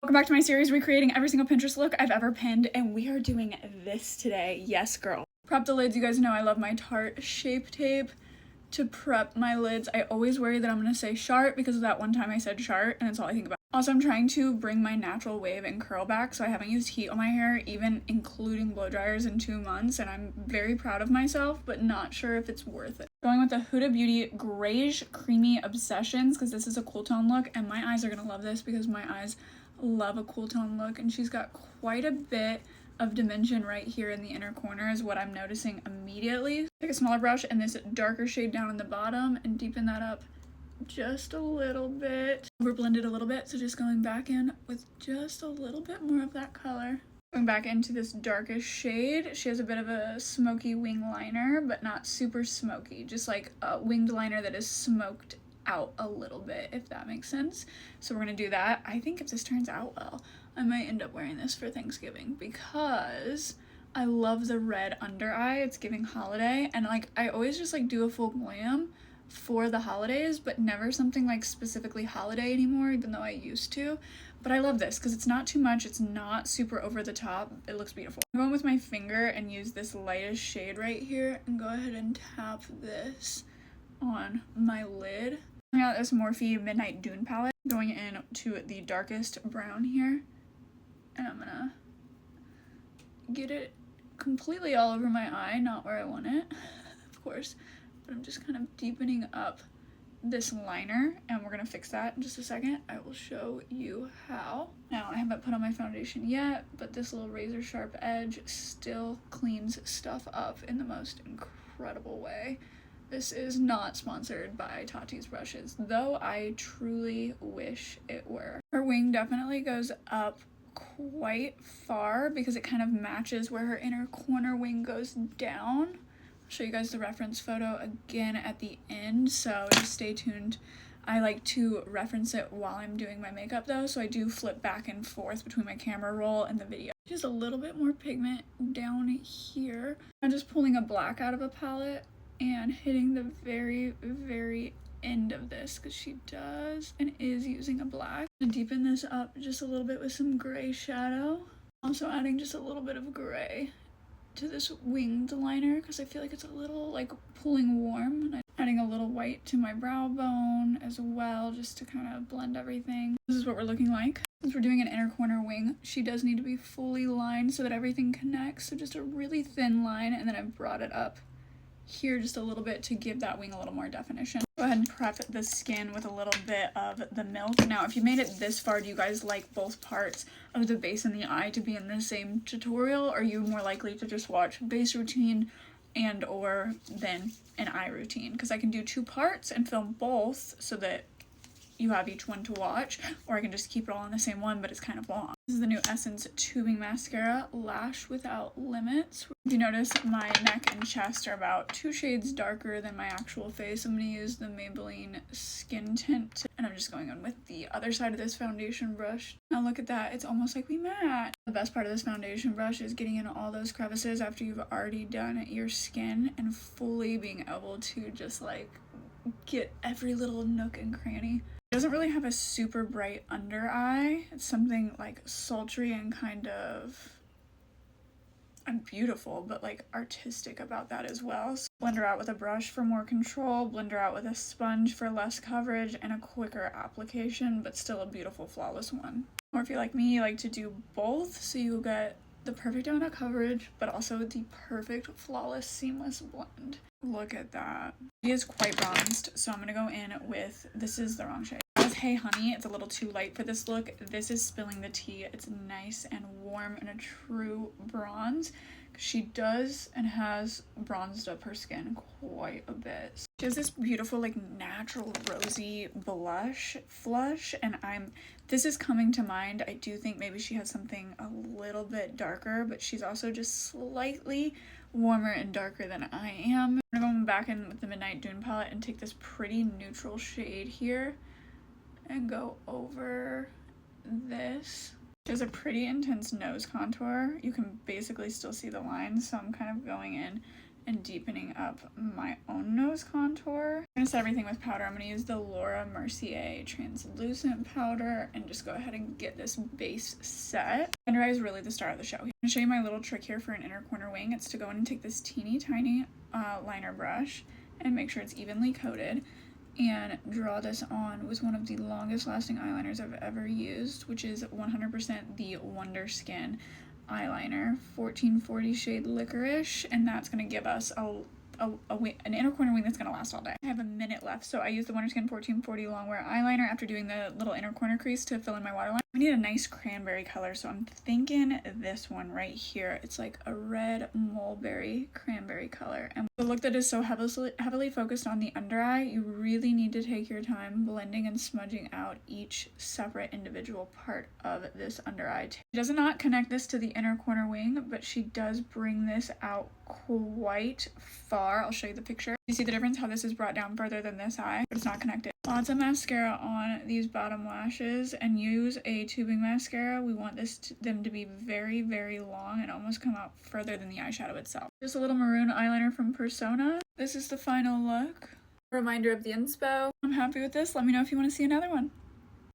Welcome back to my series recreating every single Pinterest look I've ever pinned, and we are doing this today. Yes, girl. Prep the lids. You guys know I love my Tarte Shape Tape to prep my lids. I always worry that I'm going to say Shart because of that one time I said Shart, and it's all I think about. Also, I'm trying to bring my natural wave and curl back, so I haven't used heat on my hair, even including blow dryers, in 2 months, and I'm very proud of myself, but not sure if it's worth it. Going with the Huda Beauty Grayish Creamy Obsessions, because this is a cool tone look, and my eyes are going to love this because my eyes love a cool tone look, and she's got quite a bit of dimension right here in the inner corner is what I'm noticing immediately. Take a smaller brush and this darker shade down in the bottom and deepen that up just a little bit. We're blended a little bit, so just going back in with just a little bit more of that color. Going back into this darkest shade, she has a bit of a smoky wing liner, but not super smoky, just like a winged liner that is smoked out a little bit, if that makes sense. So we're gonna do that. I think if this turns out well, I might end up wearing this for Thanksgiving because I love the red under eye. It's giving holiday, and like I always just like do a full glam for the holidays, but never something like specifically holiday anymore, even though I used to. But I love this because it's not too much, it's not super over the top, it looks beautiful. I'm going with my finger and use this lightest shade right here and go ahead and tap this on my lid. I got this Morphe Midnight Dune palette, going in to the darkest brown here, and I'm gonna get it completely all over my eye, not where I want it, of course, but I'm just kind of deepening up this liner, and we're gonna fix that in just a second. I will show you how. Now, I haven't put on my foundation yet, but this little razor sharp edge still cleans stuff up in the most incredible way. This is not sponsored by Tati's brushes, though I truly wish it were. Her wing definitely goes up quite far because it kind of matches where her inner corner wing goes down. I'll show you guys the reference photo again at the end, so just stay tuned. I like to reference it while I'm doing my makeup though, so I do flip back and forth between my camera roll and the video. Just a little bit more pigment down here. I'm just pulling a black out of a palette and hitting the very, very end of this because she does and is using a black. To deepen this up just a little bit with some gray shadow. Also adding just a little bit of gray to this winged liner because I feel like it's a little like pulling warm. And I'm adding a little white to my brow bone as well just to kind of blend everything. This is what we're looking like. Since we're doing an inner corner wing, she does need to be fully lined so that everything connects. So just a really thin line, and then I brought it up here just a little bit to give that wing a little more definition. Go ahead and prep the skin with a little bit of the Milk. Now, if you made it this far, do you guys like both parts of the base and the eye to be in the same tutorial? Or are you more likely to just watch base routine and or then an eye routine? Because I can do 2 parts and film both so that you have each one to watch, or I can just keep it all in the same one, but it's kind of long. This is the new Essence Tubing Mascara, Lash Without Limits. If you notice, my neck and chest are about 2 shades darker than my actual face. I'm going to use the Maybelline Skin Tint, and I'm just going on with the other side of this foundation brush. Now look at that, it's almost like we match. The best part of this foundation brush is getting in all those crevices after you've already done your skin and fully being able to just like get every little nook and cranny. It doesn't really have a super bright under eye. It's something like sultry and kind of beautiful, but like artistic about that as well. So blend her out with a brush for more control, blend her out with a sponge for less coverage and a quicker application, but still a beautiful, flawless one. Or if you're like me, you like to do both, so you get the perfect amount of coverage, but also the perfect, flawless, seamless blend. Look at that. She is quite bronzed, so I'm gonna go in with, this is the wrong shade. With Hey Honey, it's a little too light for this look. This is Spilling the Tea. It's nice and warm and a true bronze. She does and has bronzed up her skin quite a bit. She has this beautiful like natural rosy blush flush, and this is coming to mind. I do think maybe she has something a little bit darker, but she's also just slightly warmer and darker than I am. I'm gonna go back in with the Midnight Dune palette and take this pretty neutral shade here and go over this. She has a pretty intense nose contour. You can basically still see the lines, so I'm kind of going in and deepening up my own nose contour. I'm gonna set everything with powder. I'm gonna use the Laura Mercier translucent powder and just go ahead and get this base set. Under eye is really the star of the show. I'm gonna show you my little trick here for an inner corner wing. It's to go in and take this teeny tiny liner brush and make sure it's evenly coated and draw this on with one of the longest lasting eyeliners I've ever used, which is 100% the Wonder Skin eyeliner, 1440 shade Licorice, and that's going to give us an inner corner wing that's going to last all day. I have a minute left, so I use the Wonder Skin 1440 longwear eyeliner after doing the little inner corner crease to fill in my waterline. We need a nice cranberry color, so I'm thinking this one right here. It's like a red mulberry cranberry color. And the look that is so heavily focused on the under eye, you really need to take your time blending and smudging out each separate individual part of this under eye. She does not connect this to the inner corner wing, but she does bring this out quite far. I'll show you the picture. You see the difference, how this is brought down further than this eye, but it's not connected. Lots of mascara on these bottom lashes, and use a tubing mascara. We want them to be very, very long and almost come out further than the eyeshadow itself. Just a little maroon eyeliner from Persona. This is the final look. Reminder of the inspo. I'm happy with this. Let me know if you want to see another one.